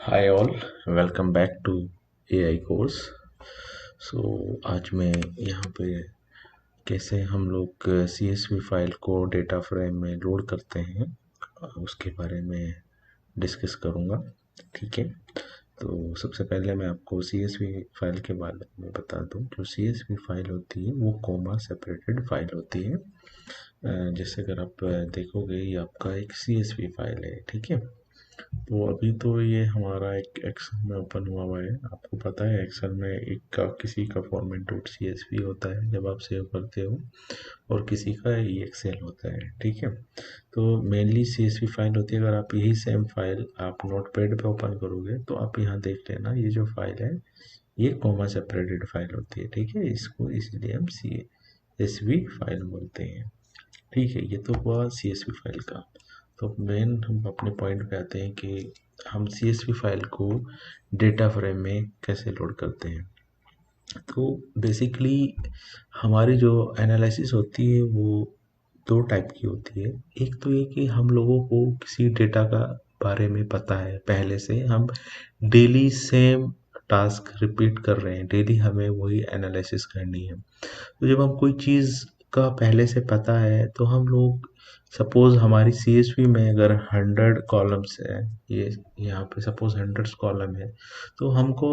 Hi all, welcome back to AI course. So आज मैं यहाँ पे कैसे हम लोग CSV फाइल को डेटा फ्रेम में लोड करते हैं उसके बारे में डिस्कस करूँगा। ठीक है, तो सबसे पहले मैं आपको CSV फाइल के बारे में बता दूँ। जो CSV फाइल होती है वो कॉमा सेपरेटेड फाइल होती है। जैसे अगर आप देखोगे ये आपका एक CSV फाइल है। ठीक है, तो अभी तो ये हमारा एक एक्सेल में ओपन हुआ है। आपको पता है एक्सेल में एक का किसी का फॉर्मेट डॉट CSV होता है जब आप सेव करते हो, और किसी का ये एक्सेल होता है। ठीक है, तो मेनली CSV फाइल होती है। अगर आप यही सेम फाइल आप नोटपैड पे ओपन करोगे तो आप यहाँ देख लेना, ये जो फाइल है ये कॉमा सेपरेटेड फाइल होती है। ठीक है, इसको इसलिए हम CSV फाइल बोलते हैं। ठीक है, ये तो हुआ CSV फाइल का। तो मेन हम अपने पॉइंट पे आते हैं कि हम CSV फाइल को डेटा फ्रेम में कैसे लोड करते हैं। तो बेसिकली हमारी जो एनालिसिस होती है वो दो टाइप की होती है। एक तो ये कि हम लोगों को किसी डेटा का बारे में पता है, पहले से हम डेली सेम टास्क रिपीट कर रहे हैं, डेली हमें वही एनालिसिस करनी है। तो जब हम कोई चीज़ का पहले से पता है तो हम लोग सपोज हमारी CSV में अगर 100 कॉलम्स है, ये यहाँ पे सपोज 100 कॉलम है, तो हमको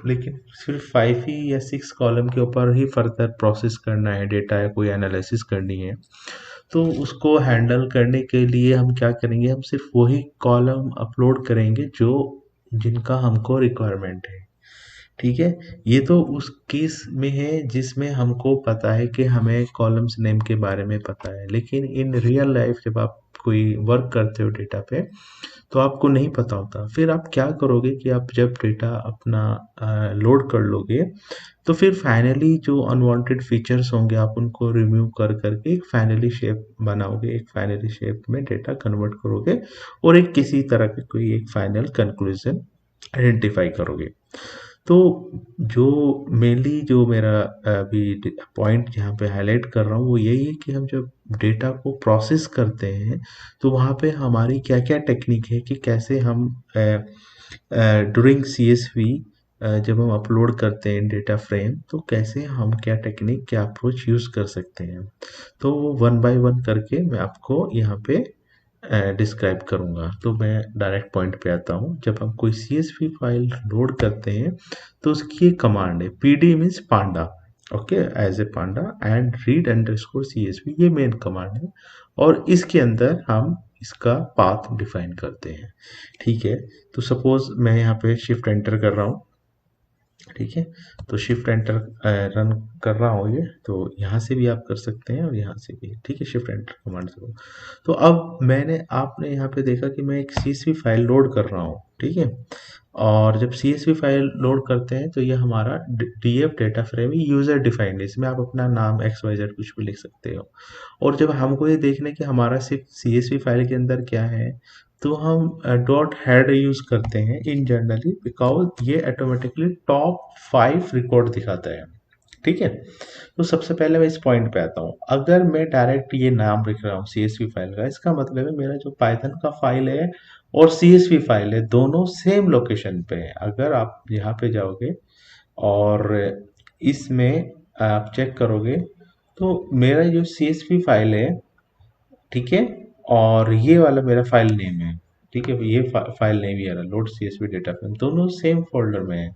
लेकिन सिर्फ 5 ही या 6 कॉलम के ऊपर ही फर्दर प्रोसेस करना है, डेटा या कोई एनालिसिस करनी है। तो उसको हैंडल करने के लिए हम क्या करेंगे, हम सिर्फ वही कॉलम अपलोड करेंगे जो जिनका हमको रिक्वायरमेंट है। ठीक है, ये तो उस केस में है जिसमें हमको पता है कि हमें कॉलम्स नेम के बारे में पता है। लेकिन इन रियल लाइफ जब आप कोई वर्क करते हो डेटा पे तो आपको नहीं पता होता। फिर आप क्या करोगे कि आप जब डेटा अपना लोड कर लोगे तो फिर फाइनली जो अनवांटेड फीचर्स होंगे आप उनको रिमूव कर करके एक फाइनली शेप बनाओगे, एक फाइनली शेप में डेटा कन्वर्ट करोगे और एक किसी तरह की कोई एक फाइनल कंक्लूजन आइडेंटिफाई करोगे। तो जो मेनली जो मेरा अभी पॉइंट यहाँ पे हाईलाइट कर रहा हूँ वो यही है कि हम जब डेटा को प्रोसेस करते हैं तो वहाँ पे हमारी क्या क्या टेक्निक है कि कैसे हम ड्यूरिंग CSV जब हम अपलोड करते हैं डेटा फ्रेम तो कैसे हम क्या टेक्निक क्या अप्रोच यूज़ कर सकते हैं। तो वो वन बाय वन करके मैं आपको यहाँ पे डिस्क्राइब करूँगा। तो मैं डायरेक्ट पॉइंट पे आता हूँ। जब हम कोई CSV फाइल लोड करते हैं तो उसकी एक कमांड है, PD means panda. Okay, as a panda and read underscore CSV, ये मेन कमांड है और इसके अंदर हम इसका पाथ डिफाइन करते हैं। ठीक है, तो सपोज मैं यहाँ पे शिफ्ट एंटर कर रहा हूँ। ठीक है, तो शिफ्ट एंटर रन कर रहा हूँ ये, तो यहाँ से भी आप कर सकते हैं और यहाँ से भी। ठीक है, शिफ्ट एंटर कमांड से। तो अब आपने यहाँ पे देखा कि मैं एक CSV फाइल लोड कर रहा हूँ। ठीक है, और जब CSV फाइल लोड करते हैं तो ये हमारा DF data frame user defined है, इसमें आप अपना नाम XYZ कुछ भी लिख सकते हो। और जब हमको ये देखना है कि हमारा सिर्फ CSV फाइल के अंदर क्या है, तो हम डॉट हेड यूज करते हैं इन जनरली, बिकॉज ये ऑटोमेटिकली टॉप 5 रिकॉर्ड दिखाता है। ठीक है, तो सबसे पहले मैं इस पॉइंट पे आता हूँ। अगर मैं डायरेक्ट ये नाम लिख रहा हूँ CSV फाइल का, इसका मतलब है मेरा जो पाइथन का फाइल है और CSV फाइल है दोनों सेम लोकेशन पे है। अगर आप यहाँ पे जाओगे और इसमें आप चेक करोगे तो मेरा जो CSV फाइल है, ठीक है, और ये वाला मेरा फाइल नेम है। ठीक है, ये फाइल नेम ही है लोड CSV डेटा फ्रेम, दोनों सेम फोल्डर में है।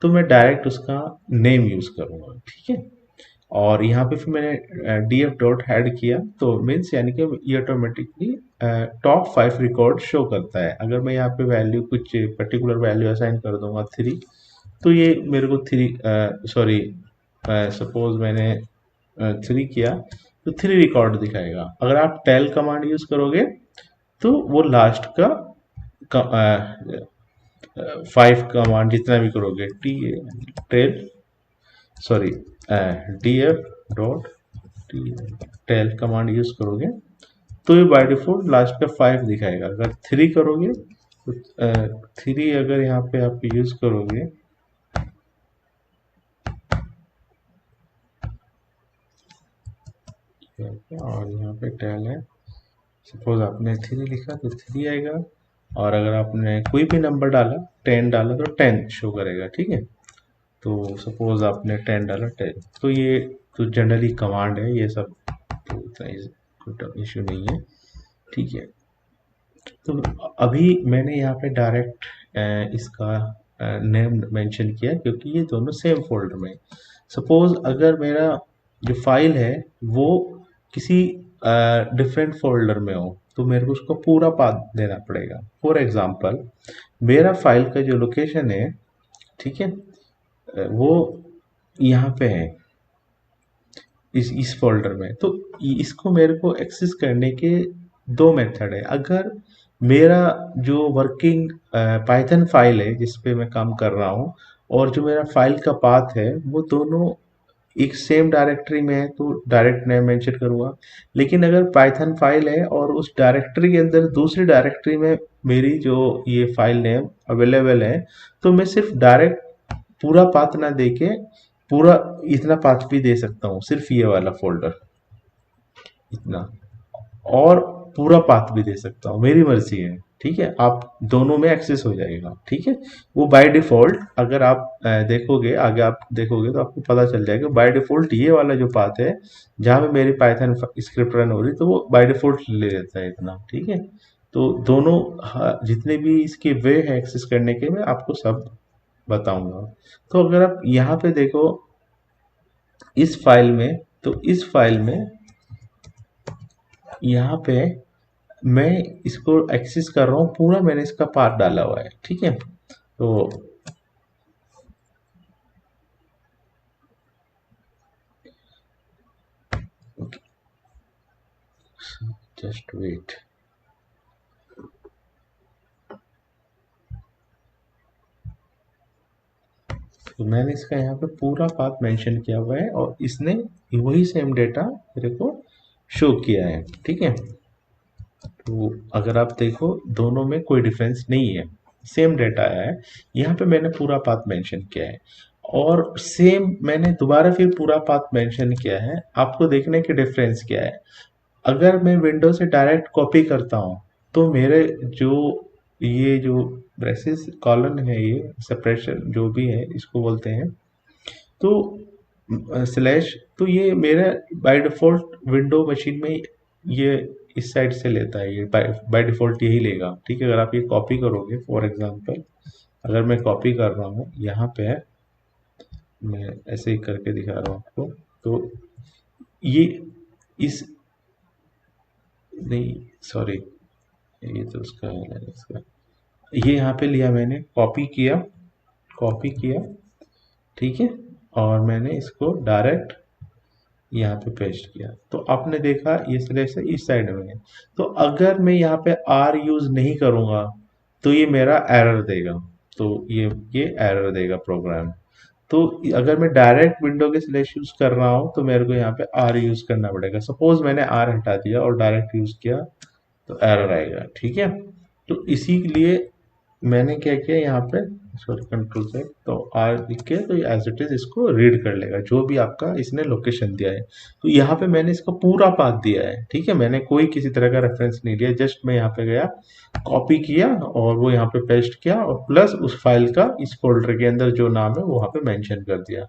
तो मैं डायरेक्ट उसका नेम यूज करूंगा। ठीक है, और यहाँ पे फिर मैंने DF डॉट हेड किया तो मीन्स यानी कि ये ऑटोमेटिकली टॉप 5 रिकॉर्ड शो करता है। अगर मैं यहाँ पे वैल्यू कुछ पर्टिकुलर वैल्यू असाइन कर दूंगा 3, तो ये मेरे को 3 सॉरी सपोज मैंने 3 किया तो 3 रिकॉर्ड दिखाएगा। अगर आप टेल कमांड यूज करोगे तो वो लास्ट का 5 कमांड जितना भी करोगे T tail sorry DF dot tail command use करोगे तो ये बाय डिफॉल्ट लास्ट का 5 दिखाएगा। अगर 3 करोगे तो 3 अगर यहाँ पे आप यूज करोगे और यहाँ पे टेल है, सपोज आपने 3 लिखा तो 3 आएगा। और अगर आपने कोई भी नंबर डाला 10 डाला तो 10 शो करेगा, ठीक है। तो सपोज आपने 10 डाला 10, तो ये तो जनरली कमांड है ये सब, तो इतना इशू नहीं है, ठीक है। तो अभी मैंने यहाँ पे डायरेक्ट इसका नेम मेंशन किया क्योंकि ये दोनों सेम फोल्डर में। सपोज अगर मेरा जो फाइल है वो किसी डिफरेंट फोल्डर में हो तो मेरे को उसको पूरा पाथ देना पड़ेगा। फॉर एग्जांपल मेरा फाइल का जो लोकेशन है, ठीक है, वो यहाँ पे है इस फोल्डर में। तो इसको मेरे को एक्सेस करने के दो मेथड है। अगर मेरा जो वर्किंग पाइथन फाइल है जिस पे मैं काम कर रहा हूँ और जो मेरा फाइल का पाथ है वो दोनों एक सेम डायरेक्टरी में है तो डायरेक्ट नेम मेंशन करूंगा। लेकिन अगर पाइथन फाइल है और उस डायरेक्टरी के अंदर दूसरी डायरेक्टरी में मेरी जो ये फाइल नेम अवेलेबल है तो मैं सिर्फ डायरेक्ट पूरा पाथ ना देके पूरा इतना पाथ भी दे सकता हूँ, सिर्फ ये वाला फोल्डर इतना, और पूरा पाथ भी दे सकता हूँ, मेरी मर्जी है, ठीक है। आप दोनों में एक्सेस हो जाएगा, ठीक है। वो बाय डिफॉल्ट अगर आप देखोगे आगे आप देखोगे तो आपको पता चल जाएगा बाय डिफॉल्ट ये वाला जो पाथ है जहाँ पे मेरी पाइथन स्क्रिप्ट रन हो रही तो वो बाय डिफॉल्ट ले लेता है इतना, ठीक है। तो दोनों जितने भी इसके वे है एक्सेस करने के मैं आपको सब बताऊंगा। तो अगर आप यहाँ पे देखो इस फाइल में, तो इस फाइल में यहाँ पे मैं इसको एक्सेस कर रहा हूँ पूरा, मैंने इसका पाथ डाला हुआ है, ठीक है। तो जस्ट वेट, तो मैंने इसका यहाँ पे पूरा पाथ मेंशन किया हुआ है और इसने वही सेम डेटा मेरे को शो किया है, ठीक है। तो अगर आप देखो दोनों में कोई डिफरेंस नहीं है, सेम डेटा आया है। यहाँ पे मैंने पूरा पाथ मेंशन किया है और सेम मैंने दोबारा फिर पूरा पाथ मेंशन किया है। आपको देखने के डिफरेंस क्या है। अगर मैं विंडो से डायरेक्ट कॉपी करता हूँ तो मेरे जो ये जो ब्रेसेस कॉलन है ये सेपरेशन जो भी है इसको बोलते हैं, तो स्लैश, तो ये मेरा बाय डिफॉल्ट विंडो मशीन में ये इस साइड से लेता है, ये बाय डिफॉल्ट यही लेगा, ठीक है। अगर आप ये कॉपी करोगे फॉर एग्जांपल, अगर मैं कॉपी कर रहा हूँ यहाँ पे है, मैं ऐसे ही करके दिखा रहा हूँ आपको, तो ये इस, नहीं सॉरी, ये तो उसका है इसका, ये यहाँ पे लिया मैंने, कॉपी किया, ठीक है, और मैंने इसको डायरेक्ट यहाँ पे पेस्ट किया तो आपने देखा ये स्लैश से इस साइड में है। तो अगर मैं यहाँ पे आर यूज नहीं करूंगा तो ये मेरा एरर देगा, तो ये एरर देगा प्रोग्राम। तो अगर मैं direct window K slash use कर रहा हूँ तो मेरे को यहाँ पे आर यूज करना पड़ेगा। सपोज मैंने आर हटा दिया और डायरेक्ट यूज किया तो एरर आएगा, ठीक है। तो इसी के लिए मैंने क्या किया यहाँ पे, सॉरी कंट्रोल से, तो आर लिख के तो एज इट इज इसको रीड कर लेगा जो भी आपका इसने लोकेशन दिया है। तो यहाँ पे मैंने इसका पूरा पाथ दिया है, ठीक है। मैंने कोई किसी तरह का रेफरेंस नहीं लिया, जस्ट मैं यहाँ पे गया, कॉपी किया और वो यहाँ पे पेस्ट किया और प्लस उस फाइल का इस फोल्डर के अंदर जो नाम है वो वहाँ पे मेंशन कर दिया।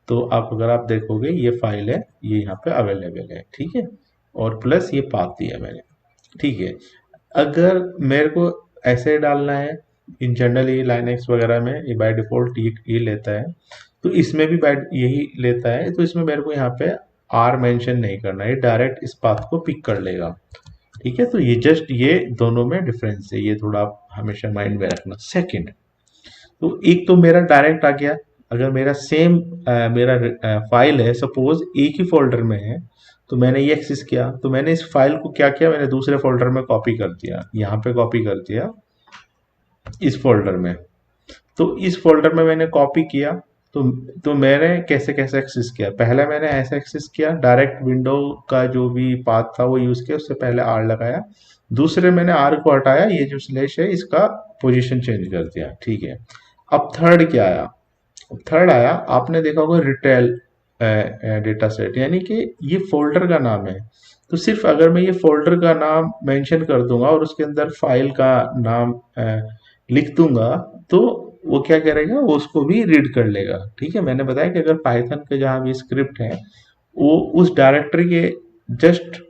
तो आप अगर आप देखोगे ये फाइल है, ये यहाँ पे अवेलेबल है, ठीक है, और प्लस ये पाथ दिया मैंने, ठीक है। अगर मेरे को ऐसे डालना है, इन जनरल ये लाइनक्स वगैरह में ये बाय डिफॉल्ट ये लेता है, तो इसमें भी बाय यही लेता है, तो इसमें मेरे को यहाँ पे आर मेंशन नहीं करना है, ये डायरेक्ट इस पाथ को पिक कर लेगा, ठीक है। तो ये जस्ट ये दोनों में डिफरेंस है, ये थोड़ा आप हमेशा माइंड में रखना। सेकंड, तो एक तो मेरा डायरेक्ट आ गया, अगर मेरा सेम मेरा फाइल है सपोज एक ही फोल्डर में है तो मैंने ये एक्सेस किया तो मैंने इस फाइल को क्या किया, मैंने दूसरे फोल्डर में कॉपी कर दिया, यहाँ पे कॉपी कर दिया इस फोल्डर में। तो इस फोल्डर में मैंने कॉपी किया, तो तो मैंने कैसे कैसे एक्सेस किया, पहले मैंने ऐसे एक्सेस किया डायरेक्ट विंडो का जो भी पाथ था वो यूज किया, उससे पहले आर लगाया, दूसरे मैंने आर को हटाया, ये जो स्लैश है इसका पोजीशन चेंज कर दिया, ठीक है। अब थर्ड क्या आया, थर्ड आया आपने देखा होगा रिटेल डेटा सेट, यानी कि ये फोल्डर का नाम है। तो सिर्फ अगर मैं ये फोल्डर का नाम मेंशन कर दूंगा और उसके अंदर फाइल का नाम लिख दूंगा, तो वो क्या करेगा, वो उसको भी रीड कर लेगा। ठीक है, मैंने बताया कि अगर पाइथन के जहाँ भी स्क्रिप्ट है वो उस डायरेक्टरी के जस्ट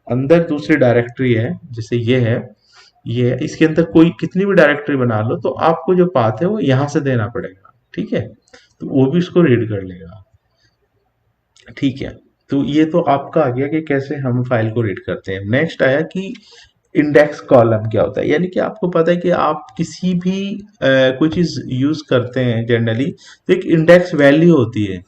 अंदर दूसरी डायरेक्टरी है, जैसे ये है, इसके अंदर कोई कितनी भी डायरेक्टरी बना लो तो आपको जो पाथ है वो यहाँ से देना पड़ेगा। ठीक है, तो वो भी उसको रीड कर लेगा। ठीक है, तो ये तो आपका आ गया कि कैसे हम फाइल को रीड करते हैं। नेक्स्ट आया कि इंडेक्स कॉलम क्या होता है। यानी कि आपको पता है कि आप किसी भी कोई चीज यूज करते हैं जनरली, तो एक इंडेक्स वैल्यू होती है।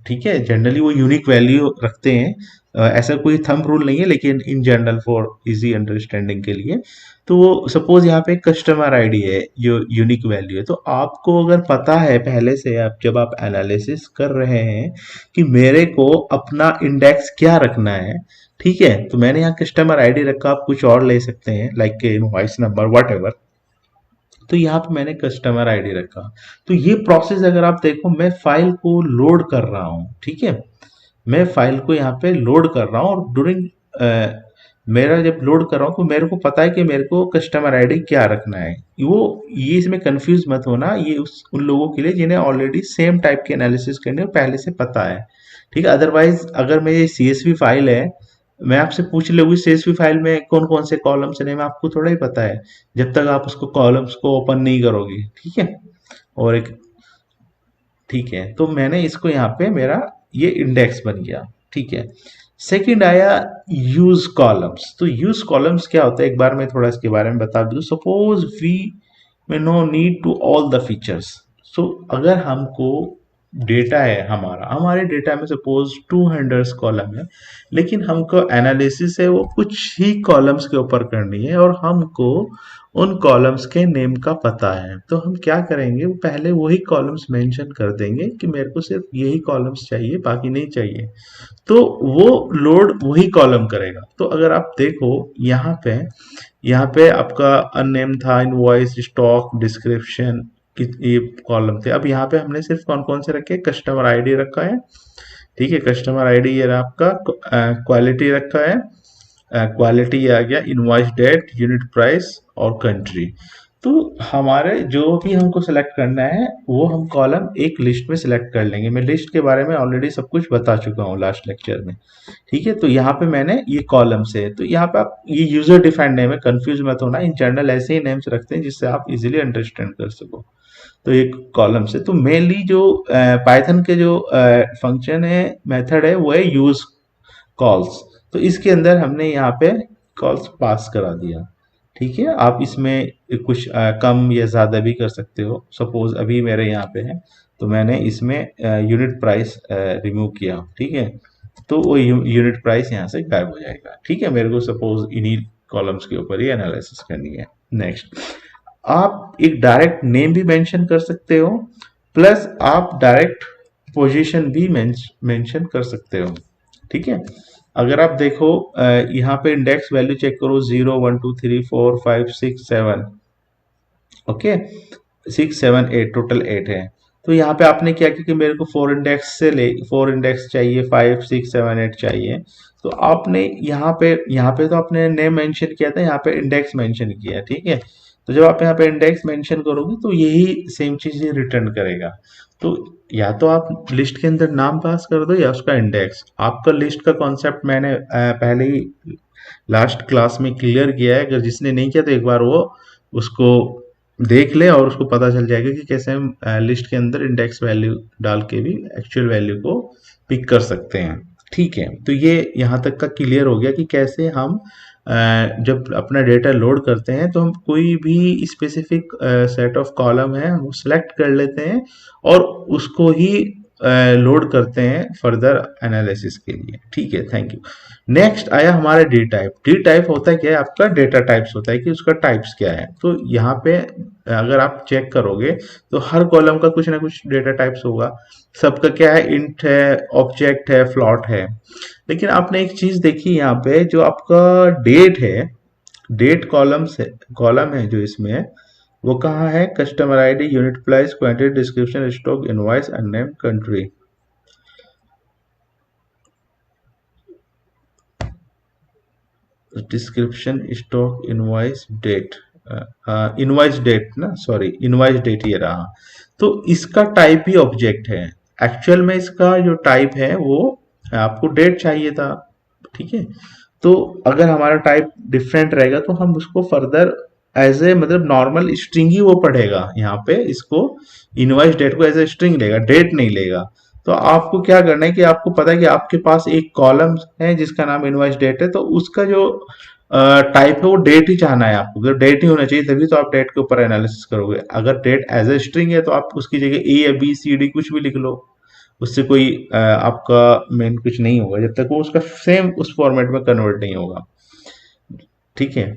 ठीक है, जनरली वो यूनिक वैल्यू रखते हैं। ऐसा कोई थंब रूल नहीं है, लेकिन in general for easy understanding के लिए, तो वो सपोज यहाँ पे कस्टमर आईडी है जो यूनिक वैल्यू है, तो आपको अगर पता है पहले से, आप जब आप एनालिसिस कर रहे हैं कि मेरे को अपना इंडेक्स क्या रखना है, ठीक है, तो मैंने यहाँ कस्टमर आईडी रखा, आप कुछ और ले सकते हैं like invoice number what ever. तो यहाँ पे मैंने कस्टमर आईडी रखा। तो ये प्रोसेस अगर आप देखो, मैं फाइल को लोड कर रहा हूँ। ठीक है, मैं फाइल को यहाँ पे लोड कर रहा हूँ और ड्यूरिंग मेरा जब लोड कर रहा हूँ तो मेरे को पता है कि मेरे को कस्टमर आईडी क्या रखना है। वो ये इसमें कंफ्यूज मत होना, ये उन लोगों के लिए जिन्हें ऑलरेडी सेम टाइप के एनालिसिस करने को पहले से पता है। ठीक है, अदरवाइज अगर मेरी ये सीएसवी फाइल है, मैं आपसे पूछ लूंगी सीएसवी फाइल में कौन कौन से कॉलम्स हैं, मैं आपको थोड़ा ही पता है जब तक आप उसको कॉलम्स को ओपन नहीं करोगे। ठीक है, और एक, ठीक है, तो मैंने इसको यहाँ पे मेरा ये इंडेक्स बन गया। ठीक है, सेकंड आया यूज कॉलम्स। तो यूज कॉलम्स क्या होता है, एक बार मैं थोड़ा इसके बारे में बता दूं। Suppose we may no need to all the features. So अगर हमको डेटा है, हमारे डेटा में सपोज 200 कॉलम है, लेकिन हमको एनालिसिस है वो कुछ ही कॉलम्स के ऊपर करनी है और हमको उन कॉलम्स के नेम का पता है, तो हम क्या करेंगे, वो पहले वही कॉलम्स मेंशन कर देंगे कि मेरे को सिर्फ यही कॉलम्स चाहिए, बाकी नहीं चाहिए। तो वो लोड वही कॉलम करेगा। तो अगर आप देखो यहाँ पे आपका अननेम था, इनवॉइस, स्टॉक, डिस्क्रिप्शन, ये कॉलम थे। अब यहाँ पे हमने सिर्फ कौन कौन से रखे, कस्टमर आईडी रखा है। ठीक है, कस्टमर आईडी ये रहा आपका, क्वालिटी रखा है, क्वालिटी आ गया, इनवॉइस डेट, यूनिट प्राइस और कंट्री। तो हमारे जो भी हमको सेलेक्ट करना है वो हम कॉलम एक लिस्ट में सेलेक्ट कर लेंगे। मैं लिस्ट के बारे में ऑलरेडी सब कुछ बता चुका हूँ लास्ट लेक्चर में। ठीक है, तो यहाँ पे मैंने ये कॉलम से, तो यहाँ पे आप ये यूजर डिफाइंड नेम है, कंफ्यूज मत होना, इन जनरल ऐसे ही नेम्स रखते हैं जिससे आप इजीली अंडरस्टैंड कर सको। तो एक कॉलम से, तो मेनली जो पाइथन के जो फंक्शन है, मेथड है, वो है यूज कॉल्स। तो इसके अंदर हमने यहाँ पे कॉल्स पास करा दिया। ठीक है, आप इसमें कुछ कम या ज़्यादा भी कर सकते हो। सपोज अभी मेरे यहाँ पे है, तो मैंने इसमें यूनिट प्राइस रिमूव किया। ठीक है, तो वो यूनिट प्राइस यहाँ से गायब हो जाएगा। ठीक है, मेरे को सपोज इन्हीं कॉलम्स के ऊपर ही एनालिसिस करनी है। नेक्स्ट, आप एक डायरेक्ट नेम भी मेंशन कर सकते हो, प्लस आप डायरेक्ट पोजीशन भी मेंशन कर सकते हो। ठीक है, अगर आप देखो यहाँ पे इंडेक्स वैल्यू चेक करो, 0 1 2 3 4 5 6 7, ओके, 6 7 8, टोटल 8 है। तो यहाँ पे आपने क्या किया कि मेरे को 4 इंडेक्स चाहिए, 5 6 7 8 चाहिए। तो आपने यहाँ पे तो आपने नेम मेंशन किया था, यहाँ पे इंडेक्स मेंशन किया। ठीक है, तो जब आप यहाँ पे इंडेक्स मेंशन करोगे तो यही सेम चीज रिटर्न करेगा। तो या तो आप लिस्ट के अंदर नाम पास कर दो या उसका इंडेक्स। आपका लिस्ट का कॉन्सेप्ट मैंने पहले ही लास्ट क्लास में क्लियर किया है, अगर जिसने नहीं किया तो एक बार वो उसको देख ले और उसको पता चल जाएगा कि कैसे हम लिस्ट के अंदर इंडेक्स वैल्यू डाल के भी एक्चुअल वैल्यू को पिक कर सकते हैं। ठीक है, तो ये यहाँ तक का क्लियर हो गया कि कैसे हम जब अपना डेटा लोड करते हैं तो हम कोई भी स्पेसिफिक सेट ऑफ कॉलम है वो सिलेक्ट कर लेते हैं और उसको ही लोड करते हैं फर्दर एनालिसिस के लिए। ठीक है, थैंक यू। नेक्स्ट आया हमारा डी टाइप। डी टाइप होता है क्या है, आपका डेटा टाइप्स होता है कि उसका टाइप्स क्या है। तो यहाँ पे अगर आप चेक करोगे तो हर कॉलम का कुछ ना कुछ डेटा टाइप्स होगा। सबका क्या है, इंट है, ऑब्जेक्ट है, फ्लॉट है। लेकिन आपने एक चीज देखी यहाँ पे, जो आपका डेट है, डेट कॉलम है जो इसमें है, वो कहाँ है, customer ID, unit price, quantity, description, stock, invoice, unnamed country. Description stock invoice date, invoice date ना, सॉरी इनवॉइस डेट ये रहा। तो इसका टाइप ही ऑब्जेक्ट है। एक्चुअल में इसका जो टाइप है वो आपको डेट चाहिए था, ठीक है। तो अगर हमारा टाइप डिफरेंट रहेगा तो हम उसको फर्दर एज ए मतलब नॉर्मल स्ट्रिंग ही वो पढ़ेगा। यहाँ पे इसको इनवॉइस डेट को एज ए स्ट्रिंग लेगा, डेट नहीं लेगा। तो आपको क्या करना है कि आपको पता है कि आपके पास एक कॉलम है जिसका नाम इनवॉइस डेट है, तो उसका जो टाइप है वो डेट ही चाहना है आपको, तो डेट ही होना चाहिए, तभी तो आप डेट के ऊपर एनालिसिस करोगे। अगर डेट एज ए स्ट्रिंग है तो आप उसकी जगह ए या बी सी डी कुछ भी लिख लो, उससे कोई आपका मेन कुछ नहीं होगा जब तक वो उसका सेम उस फॉर्मेट में कन्वर्ट नहीं होगा, ठीक है।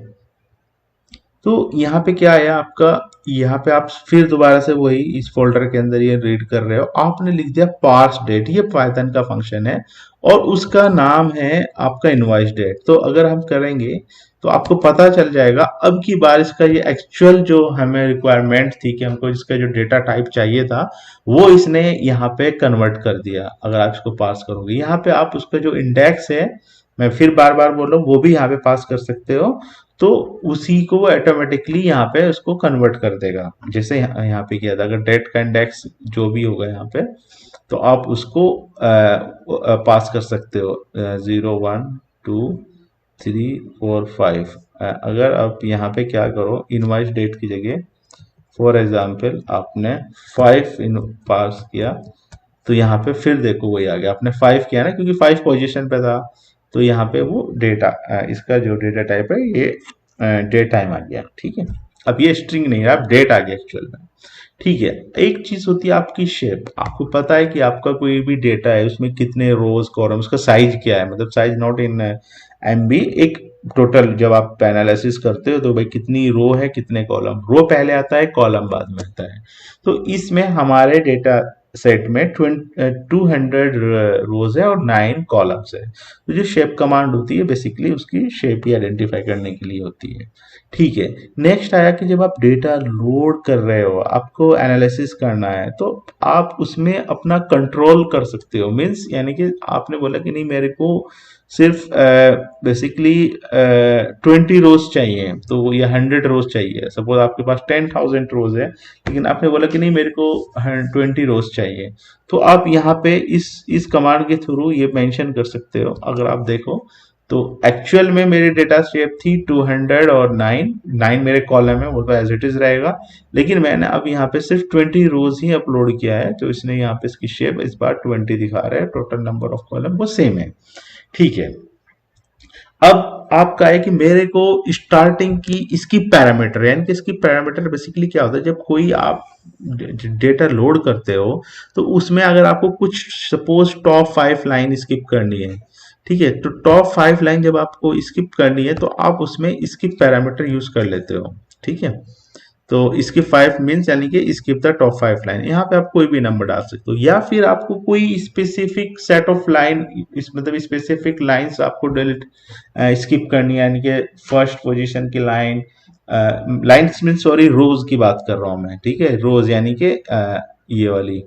तो यहाँ पे क्या है आपका, यहाँ पे आप फिर दोबारा से वही इस फोल्डर के अंदर ये रीड कर रहे हो, आपने लिख दिया पार्स डेट, ये पाइथन का फंक्शन है और उसका नाम है आपका इनवॉइस डेट। तो अगर हम करेंगे तो आपको पता चल जाएगा अब की बार इसका ये एक्चुअल जो हमें रिक्वायरमेंट थी कि हमको इसका जो डेटा टाइप चाहिए था वो इसने यहाँ पे कन्वर्ट कर दिया। अगर आप इसको पास करोगे यहाँ पे आप उसका जो इंडेक्स है, मैं फिर बार बार बोल रहा हूँ, वो भी यहाँ पे पास कर सकते हो। तो उसी को ऑटोमेटिकली यहाँ पे उसको कन्वर्ट कर देगा, जैसे यहाँ पे किया था। अगर डेट का इंडेक्स जो भी होगा यहाँ पे तो आप उसको पास कर सकते हो 0 1 2 3 4 5। अगर आप यहाँ पे क्या करो, इनवाइस डेट की जगह फॉर एग्जाम्पल आपने 5 इन पास किया, तो यहाँ पे फिर देखो वही आ गया, आपने 5 किया ना क्योंकि 5 पोजीशन पे था, तो यहाँ पे वो डेटा इसका जो डेटा टाइप है ये डेट टाइम आ गया, ठीक है। अब ये स्ट्रिंग नहीं है, अब डेट आ गया एक्चुअल में, ठीक है। एक चीज होती है आपकी शेप, आपको पता है कि आपका कोई भी डेटा है उसमें कितने रोज कॉलम, उसका साइज क्या है, मतलब साइज नॉट इन एमबी, एक टोटल जब आप एनालिसिस करते हो तो भाई कितनी रो है कितने कॉलम, रो पहले आता है कॉलम बाद में आता है। तो इसमें हमारे डेटा सेट में 200 रोज है और 9 कॉलम्स है। तो जो शेप कमांड होती है बेसिकली उसकी शेप ही आइडेंटिफाई करने के लिए होती है, ठीक है। नेक्स्ट आया कि जब आप डेटा लोड कर रहे हो, आपको एनालिसिस करना है, तो आप उसमें अपना कंट्रोल कर सकते हो। मीन्स यानी कि आपने बोला कि नहीं मेरे को सिर्फ बेसिकली 20 रोज चाहिए तो या 100 रोज चाहिए, सपोज आपके पास 10,000 रोज है लेकिन आपने बोला कि नहीं मेरे को 20 रोज चाहिए, तो आप यहाँ पे इस कमांड के थ्रू ये मेंशन कर सकते हो। अगर आप देखो तो एक्चुअल में मेरी डेटा शेप थी 200 और 9 मेरे कॉलम है, वो तो एज इट इज रहेगा, लेकिन मैंने अब यहाँ पे सिर्फ 20 रोज ही अपलोड किया है, तो इसने यहाँ पे इसकी शेप इस बार 20 दिखा रहा है, टोटल नंबर ऑफ कॉलम वो सेम है, ठीक है। अब आपका है कि मेरे को स्टार्टिंग की इसकी पैरामीटर, यानी कि इसकी पैरामीटर बेसिकली क्या होता है, जब कोई आप डेटा लोड करते हो तो उसमें अगर आपको कुछ सपोज टॉप 5 लाइन स्किप करनी है, ठीक है, तो टॉप 5 लाइन जब आपको स्किप करनी है तो आप उसमें स्किप पैरामीटर यूज कर लेते हो, ठीक है। तो इसके 5 मीन्स यानी कि स्किप द टॉप 5 लाइन, यहाँ पे आप कोई भी नंबर डाल सकते हो, या फिर आपको कोई स्पेसिफिक सेट ऑफ लाइन, इस मतलब स्पेसिफिक लाइंस आपको डिलीट स्किप करनी है, यानी कि फर्स्ट पोजीशन की लाइन, लाइन्स मीन सॉरी रोज की बात कर रहा हूँ मैं, ठीक है। रोज यानी कि ये वाली,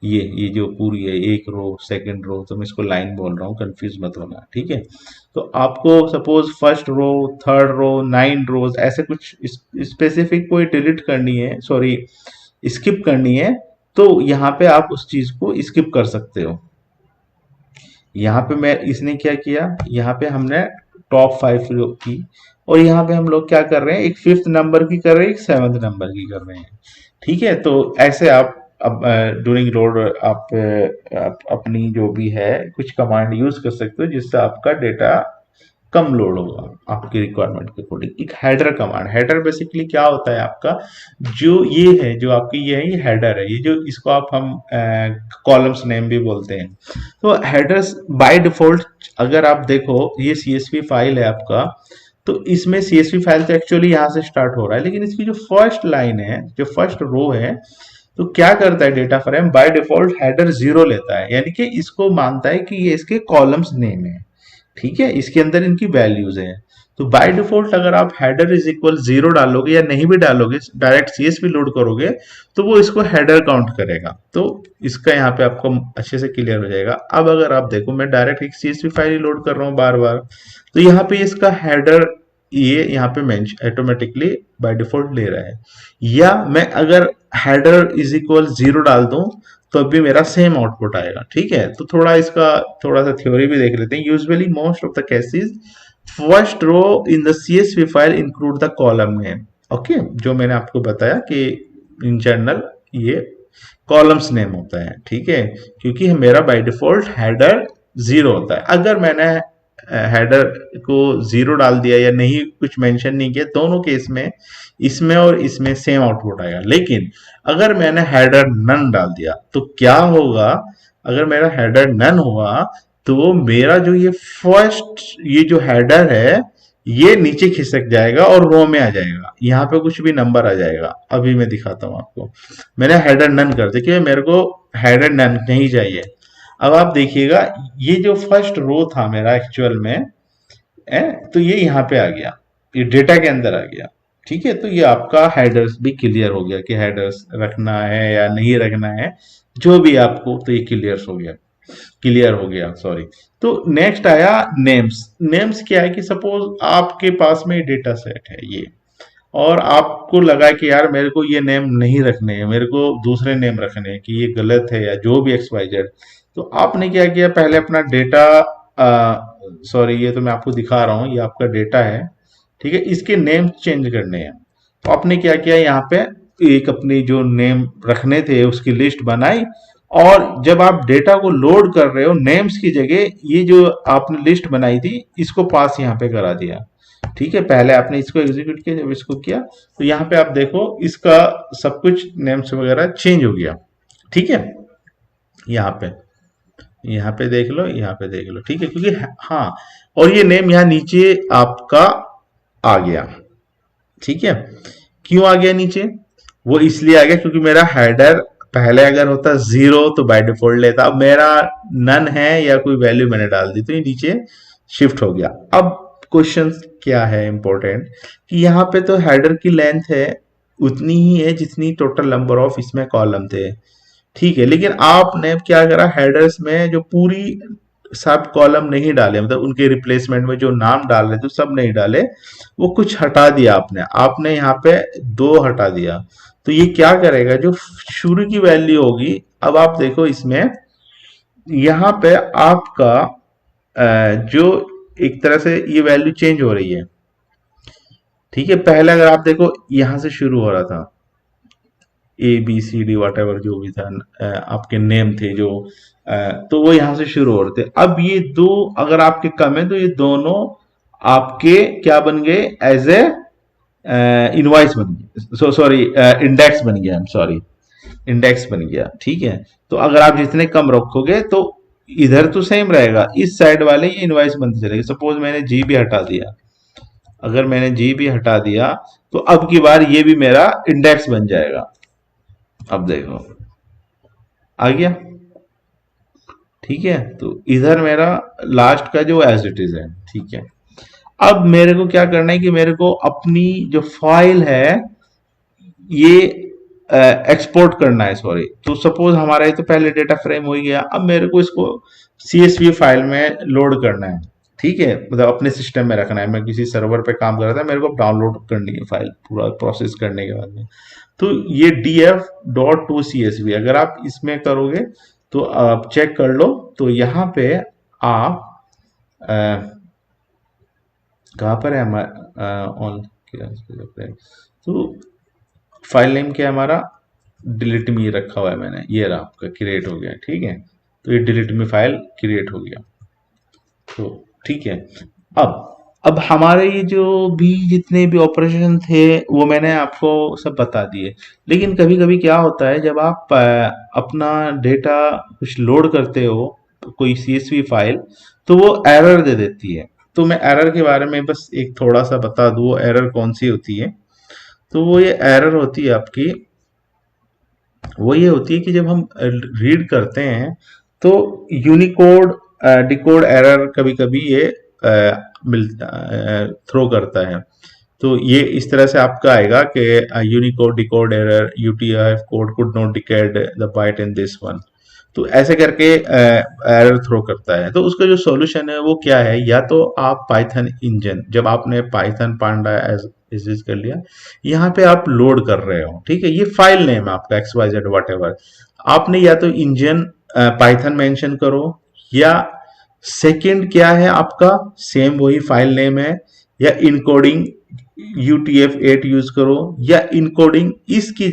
ये जो पूरी है एक रो सेकंड रो, तो मैं इसको लाइन बोल रहा हूँ, कंफ्यूज मत होना, ठीक है। तो आपको suppose first row third row 9 rows ऐसे कुछ स्पेसिफिक कोई डिलीट करनी है, सॉरी स्किप करनी है, तो यहाँ पे आप उस चीज को स्किप कर सकते हो। यहाँ पे मैं इसने क्या किया, यहाँ पे हमने टॉप 5 की, और यहाँ पे हम लोग क्या कर रहे हैं, एक 5th नंबर की कर रहे हैं, एक 7th नंबर की कर रहे हैं, ठीक है। तो ऐसे आप अब ड्यूरिंग लोड आप अपनी जो भी है कुछ कमांड यूज कर सकते हो जिससे आपका डेटा कम लोड होगा आपकी रिक्वायरमेंट के अकॉर्डिंग। एक हेडर कमांड, हेडर बेसिकली क्या होता है आपका, जो ये है जो आपकी ये है, ये हेडर है, ये जो इसको आप हम कॉलम्स नेम भी बोलते हैं। तो हेडर्स बाय डिफॉल्ट अगर आप देखो ये सीएसवी फाइल है आपका, तो इसमें सीएसवी फाइल तो एक्चुअली यहाँ से स्टार्ट हो रहा है, लेकिन इसकी जो फर्स्ट लाइन है, जो फर्स्ट रो है, तो क्या करता है data frame by default header 0 लेता है, यानी कि इसको मानता है कि ये इसके कॉलम्स नेम है, ठीक है, इसके अंदर इनकी वैल्यूज हैं। तो बाय डिफॉल्ट अगर आप हेडर इज इक्वल 0 डालोगे या नहीं भी डालोगे, डायरेक्ट सीएसवी लोड करोगे, तो वो इसको हेडर काउंट करेगा। तो इसका यहाँ पे आपको अच्छे से क्लियर हो जाएगा। अब अगर आप देखो मैं डायरेक्ट एक सीएसवी फाइल ही लोड कर रहा हूँ बार बार, तो यहाँ पे इसका हेडर ये यहाँ पे मेंशन ऑटोमेटिकली बाय डिफॉल्ट ले रहा है। या मैं अगर हेडर इज इक्वल 0 डाल दूं तो अभी मेरा सेम आउटपुट आएगा। ठीक है, तो थोड़ा इसका थोड़ा सा थ्योरी भी देख लेते हैं। Usually most of the cases first row in the CSV file include the column name. Okay, जो मैंने आपको बताया कि इन जनरल ये कॉलम्स नेम होता है। ठीक है, क्योंकि मेरा बाय डिफॉल्ट हेडर 0 होता है। अगर मैंने हेडर को 0 डाल दिया या नहीं कुछ मेंशन नहीं किया, दोनों केस में इसमें और इसमें सेम आउटपुट आएगा। लेकिन अगर मैंने हेडर नन डाल दिया तो क्या होगा, अगर मेरा हेडर नन हुआ तो मेरा जो ये फर्स्ट ये जो हेडर है ये नीचे खिसक जाएगा और रो में आ जाएगा, यहाँ पे कुछ भी नंबर आ जाएगा। अभी मैं दिखाता हूँ आपको। मैंने हेडर नन कर दिया कि मेरे को हेडर नन नहीं चाहिए। अब आप देखिएगा ये जो फर्स्ट रो था मेरा एक्चुअल में तो ये यहाँ पे आ गया, ये डेटा के अंदर आ गया। ठीक है, तो ये आपका हेडर्स भी क्लियर हो गया कि हेडर्स रखना है या नहीं रखना है, जो भी आपको, तो ये क्लियर हो गया सॉरी। तो नेक्स्ट आया नेम्स। नेम्स क्या है कि सपोज आपके पास में डेटा सेट है ये, और आपको लगा कि यार मेरे को ये नेम नहीं रखने हैं, मेरे को दूसरे नेम रखने हैं कि ये गलत है या जो भी एक्स वाई जेड। तो आपने क्या किया, पहले अपना डेटा, सॉरी ये तो मैं आपको दिखा रहा हूँ, ये आपका डेटा है। ठीक है, इसके नेम चेंज करने हैं। तो आपने क्या किया, यहाँ पे एक अपनी जो नेम रखने थे उसकी लिस्ट बनाई, और जब आप डेटा को लोड कर रहे हो नेम्स की जगह ये जो आपने लिस्ट बनाई थी इसको पास यहाँ पे करा दिया। ठीक है, पहले आपने इसको एग्जीक्यूट किया, जब इसको किया तो यहाँ पे आप देखो इसका सब कुछ नेम्स वगैरह चेंज हो गया। ठीक है, यहाँ पे देख लो, यहाँ पे देख लो। ठीक है, क्योंकि हाँ, और ये नेम यहाँ नीचे आपका आ गया। ठीक है, क्यों आ गया नीचे, वो इसलिए आ गया क्योंकि मेरा हेडर पहले अगर होता 0 तो बाय डिफॉल्ट लेता, अब मेरा नन है या कोई वैल्यू मैंने डाल दी तो ये नीचे शिफ्ट हो गया। अब क्वेश्चन क्या है इंपॉर्टेंट, कि यहाँ पे तो हेडर की लेंथ है उतनी ही है जितनी टोटल नंबर ऑफ इसमें कॉलम थे। ठीक है, लेकिन आपने क्या करा, हेडर्स में जो पूरी सब कॉलम नहीं डाले, मतलब उनके रिप्लेसमेंट में जो नाम डाल रहे थे सब नहीं डाले, वो कुछ हटा दिया आपने। आपने यहाँ पे 2 हटा दिया। तो ये क्या करेगा, जो शुरू की वैल्यू होगी, अब आप देखो इसमें यहाँ पे आपका जो एक तरह से ये वैल्यू चेंज हो रही है। ठीक है, पहले अगर आप देखो यहां से शुरू हो रहा था A B C D whatever जो भी था, आपके नेम थे जो, तो वो यहां से शुरू हो रहे थे। अब ये दो अगर आपके कम है तो ये दोनों आपके क्या बन गए, एज ए इनवाइस बन गया, सॉरी इंडेक्स बन गया, सॉरी इंडेक्स बन गया। ठीक है, तो अगर आप जितने कम रखोगे तो इधर तो सेम रहेगा, इस साइड वाले ये इनवाइस बनते चलेगी। सपोज मैंने जी भी हटा दिया, अगर मैंने जी भी हटा दिया तो अब की बार ये भी मेरा इंडेक्स बन जाएगा। अब देखो आ गया। ठीक है, तो इधर मेरा लास्ट का जो एज इट इज है। ठीक है, अब मेरे को क्या करना है कि मेरे को अपनी जो फाइल है ये एक्सपोर्ट करना है, सॉरी। तो सपोज हमारा ये तो पहले डेटा फ्रेम हो गया, अब मेरे को इसको सीएसवी फाइल में लोड करना है। ठीक है, मतलब अपने सिस्टम में रखना है। मैं किसी सर्वर पे काम कर रहा था, मेरे को डाउनलोड करनी है फाइल पूरा प्रोसेस करने के बाद में। तो ये df.2csv अगर आप इसमें करोगे तो आप चेक कर लो, तो यहाँ पे आप कहाँ पर है हमारा ऑन, तो फाइल नेम क्या है हमारा, डिलीट मी रखा हुआ है मैंने, ये रहा आपका क्रिएट हो गया। ठीक है, तो ये डिलीट मी फाइल क्रिएट हो गया। तो ठीक है, अब हमारे ये जो भी जितने भी ऑपरेशन थे वो मैंने आपको सब बता दिए। लेकिन कभी कभी क्या होता है, जब आप अपना डेटा कुछ लोड करते हो कोई सीएसवी फाइल, तो वो एरर दे देती है। तो मैं एरर के बारे में बस एक थोड़ा सा बता दूं, एरर कौन सी होती है। तो वो ये एरर होती है आपकी, वो ये होती है कि जब हम रीड करते हैं तो यूनिकोड डिकोड एरर कभी कभी ये मिलता थ्रो करता है। तो ये इस तरह से आपका आएगा कि Unicode decode error UTF code could not decode the byte in this one. तो ऐसे करके एरर थ्रो करता है। तो उसका जो सॉल्यूशन है वो क्या है, या तो आप पाइथन इंजन, जब आपने पाइथन पांडा एज कर लिया, यहाँ पे आप लोड कर रहे हो, ठीक है, ये फाइल नेम है आपका X Y Z whatever, आपने या तो इंजन पाइथन मेंशन करो, या सेकंड क्या है आपका, सेम वही फाइल नेम है, या इनकोडिंग UTF-8 यूज करो, या इनकोडिंग इसकी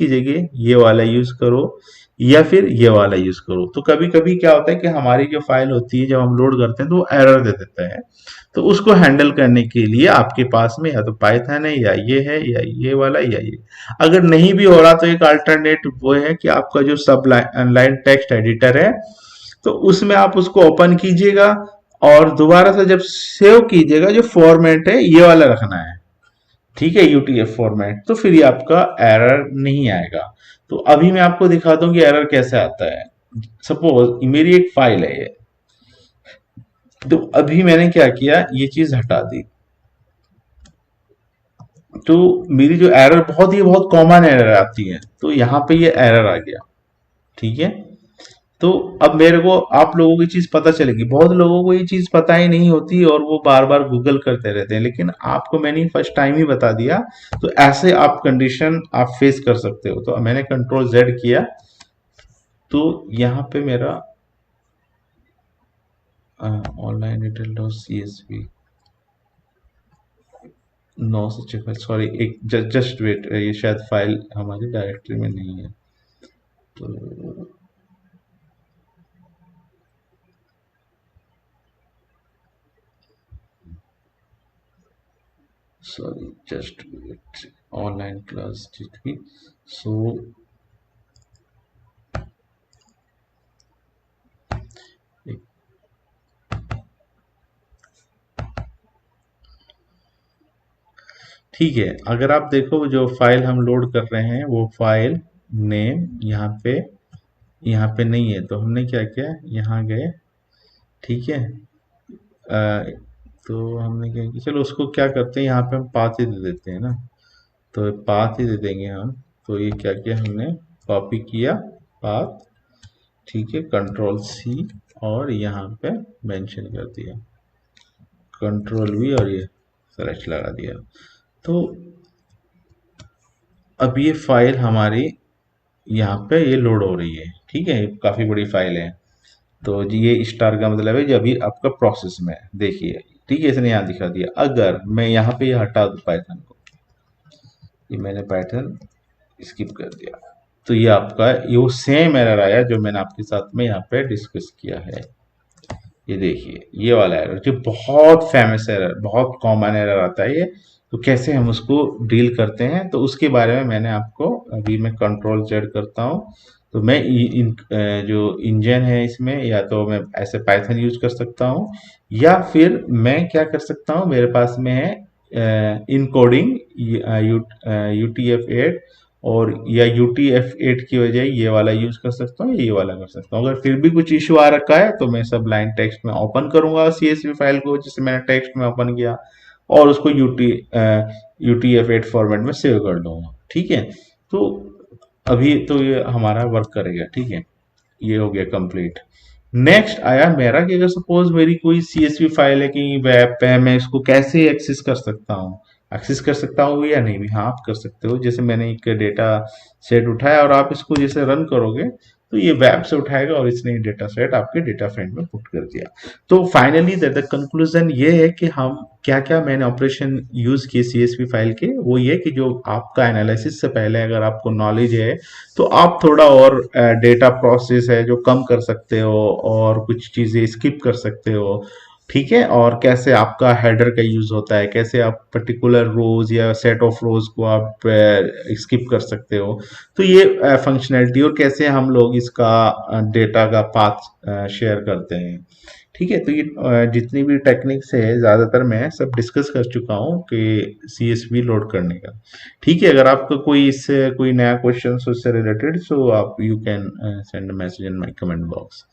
जगह ये वाला यूज करो, या फिर ये वाला यूज करो। तो कभी कभी क्या होता है कि हमारी जो फाइल होती है जब हम लोड करते हैं तो वो एरर दे देता है। तो उसको हैंडल करने के लिए आपके पास में या तो पाइथन है, या ये वाला, या ये। अगर नहीं भी हो रहा तो एक अल्टरनेट वो है कि आपका जो सब लाइन टेक्स्ट एडिटर है, तो उसमें आप उसको ओपन कीजिएगा और दोबारा से जब सेव कीजिएगा, जो फॉर्मेट है ये वाला रखना है, ठीक है, यूटीएफ फॉर्मेट, तो फिर ये आपका एरर नहीं आएगा। तो अभी मैं आपको दिखा दूं कि एरर कैसे आता है। सपोज मेरी एक फाइल है ये, तो अभी मैंने क्या किया, ये चीज हटा दी, तो मेरी जो एरर बहुत कॉमन एरर आती है, तो यहाँ पे ये एरर आ गया, ठीक है। तो अब मेरे को आप लोगों की चीज पता चलेगी, बहुत लोगों को ये चीज पता ही नहीं होती और वो बार बार गूगल करते रहते हैं, लेकिन आपको मैंने फर्स्ट टाइम ही बता दिया। तो ऐसे आप कंडीशन आप फेस कर सकते हो। तो मैंने कंट्रोल जेड किया, तो यहाँ पे मेरा online detail dot C S V 9 से 6 सॉरी, एक जस्ट वेट, ये शायद फाइल हमारी डायरेक्टरी में नहीं है, तो sorry just wait, online class जितनी, सो ठीक है। अगर आप देखो जो फाइल हम लोड कर रहे हैं वो फाइल नेम यहाँ पे नहीं है, तो हमने क्या किया, यहाँ गए, ठीक है। तो हमने क्या किया, चलो उसको क्या करते हैं, यहाँ पे हम पाथ ही दे देते हैं ना, तो पाथ ही दे देंगे हम। तो ये क्या किया हमने, कॉपी किया पाथ, ठीक है, कंट्रोल सी, और यहाँ पे मेंशन कर दिया, कंट्रोल वी, और ये सेलेक्ट लगा दिया। तो अब ये फाइल हमारी यहाँ पे ये लोड हो रही है, ठीक है, काफी बड़ी फाइल है। तो जी ये स्टार का मतलब है जो अभी आपका प्रोसेस में है, देखिए, ठीक है, इसने यहाँ दिखा दिया। अगर मैं यहाँ पे ये हटा दूं पाइथन को, ये मैंने पाइथन स्किप कर दिया, तो ये आपका ये वो सेम एरर आया जो मैंने आपके साथ में यहाँ पे डिस्कस किया है। ये देखिए ये वाला एरर जो बहुत फेमस एरर, बहुत कॉमन एरर आता है ये। तो कैसे हम उसको डील करते हैं, तो उसके बारे में मैंने आपको, अभी मैं कंट्रोल जेड करता हूँ, तो मैं जो इंजन है इसमें, या तो मैं ऐसे पाइथन यूज कर सकता हूँ, या फिर मैं क्या कर सकता हूँ, मेरे पास में है इनकोडिंग UTF-8, और या UTF-8 की वजह ये वाला यूज कर सकता हूँ, ये वाला कर सकता हूँ। अगर फिर भी कुछ इशू आ रखा है तो मैं सब लाइन टेक्स्ट में ओपन करूंगा CSV फाइल को, जिसे मैंने टेक्स्ट में ओपन किया, और उसको UTF-8 फॉर्मेट में सेव कर दूंगा, ठीक है। तो अभी तो ये हमारा वर्क करेगा, ठीक है, ये हो गया कंप्लीट। नेक्स्ट आया मेरा कि अगर सपोज मेरी कोई CSV फाइल है कहीं वेब पे, मैं इसको कैसे एक्सेस कर सकता हूँ, एक्सेस कर सकता हूँ या नहीं भी, हाँ आप कर सकते हो। जैसे मैंने एक डेटा सेट उठाया और आप इसको जैसे रन करोगे, तो ये वेब से उठाएगा और इसने डेटा सेट आपके डेटा फ्रेम में पुट कर दिया। तो फाइनली द कंक्लूजन ये है कि हम क्या क्या मैंने ऑपरेशन यूज किए CSV फाइल के, वो ये कि जो आपका एनालिसिस से पहले अगर आपको नॉलेज है, तो आप थोड़ा और डेटा प्रोसेस है जो कम कर सकते हो, और कुछ चीजें स्किप कर सकते हो, ठीक है। और कैसे आपका हेडर का यूज होता है, कैसे आप पर्टिकुलर रोज या सेट ऑफ रोज को आप स्किप कर सकते हो, तो ये फंक्शनैलिटी, और कैसे हम लोग इसका डेटा का पाथ शेयर करते हैं, ठीक है। तो ये जितनी भी टेक्निक्स है ज्यादातर मैं सब डिस्कस कर चुका हूँ कि CSV लोड करने का, ठीक है। अगर आपका कोई इससे कोई नया क्वेश्चन उससे रिलेटेड, सो आप you can send message in my comment box.